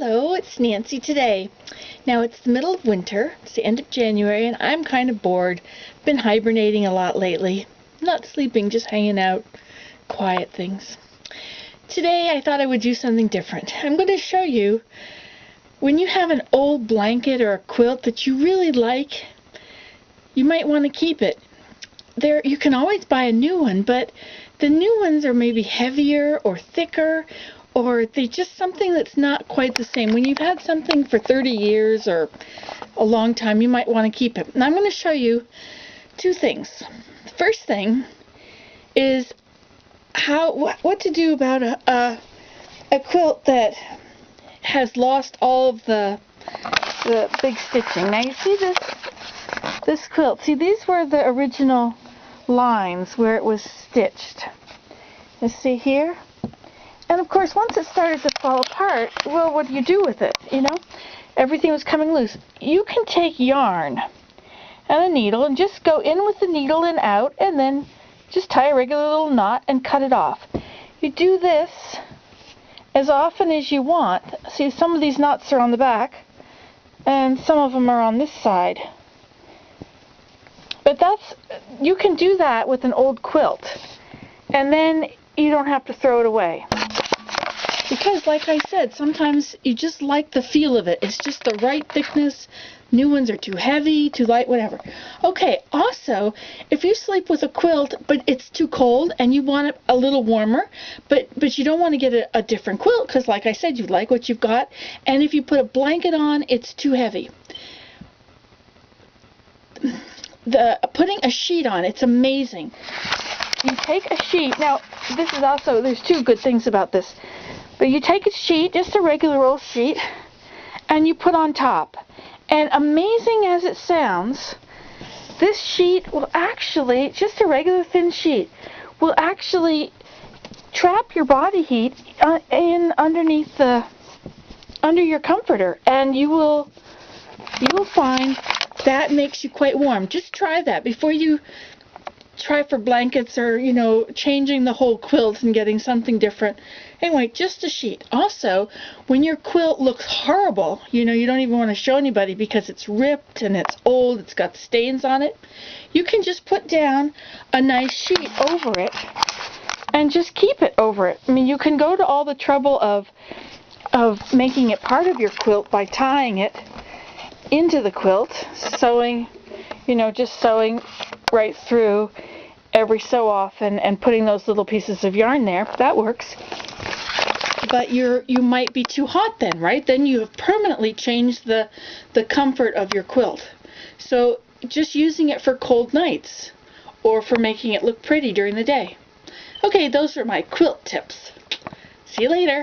Hello, it's Nancy today. Now it's the middle of winter, it's the end of January, and I'm kind of bored. Been hibernating a lot lately. Not sleeping, just hanging out, quiet things. Today I thought I would do something different. I'm going to show you when you have an old blanket or a quilt that you really like, you might want to keep it. You can always buy a new one, but the new ones are maybe heavier or thicker, or they're just something that's not quite the same. When you've had something for 30 years or a long time, you might want to keep it. And I'm going to show you two things. The first thing is what to do about a quilt that has lost all of the big stitching. Now you see this quilt. See, these were the original lines where it was stitched. You see here? And of course, once it started to fall apart, well, what do you do with it? You know, everything was coming loose. You can take yarn and a needle and just go in with the needle and out, and then just tie a regular little knot and cut it off. You do this as often as you want. See, some of these knots are on the back, and some of them are on this side. But you can do that with an old quilt, and then you don't have to throw it away. Because, like I said, sometimes you just like the feel of it. It's just the right thickness. New ones are too heavy, too light, whatever. Okay, also, if you sleep with a quilt, but it's too cold and you want it a little warmer, but you don't want to get a different quilt, because, like I said, you like what you've got, and if you put a blanket on, it's too heavy. Putting a sheet on, it's amazing. You take a sheet. Now, this is also, there's two good things about this. But you take a sheet, just a regular old sheet, and you put on top. And amazing as it sounds, this sheet will actually, just a regular thin sheet, will actually trap your body heat under your comforter, and you will find that makes you quite warm. Just try that before you try for blankets or, you know, changing the whole quilt and getting something different. Anyway, just a sheet. Also, when your quilt looks horrible, you know, you don't even want to show anybody because it's ripped and it's old, it's got stains on it, you can just put down a nice sheet over it and just keep it over it. I mean, you can go to all the trouble of making it part of your quilt by tying it into the quilt, sewing, you know, just sewing right through every so often and putting those little pieces of yarn there. That works. But you might be too hot then, right? Then you have permanently changed the comfort of your quilt. So just using it for cold nights or for making it look pretty during the day. Okay, those are my quilt tips. See you later.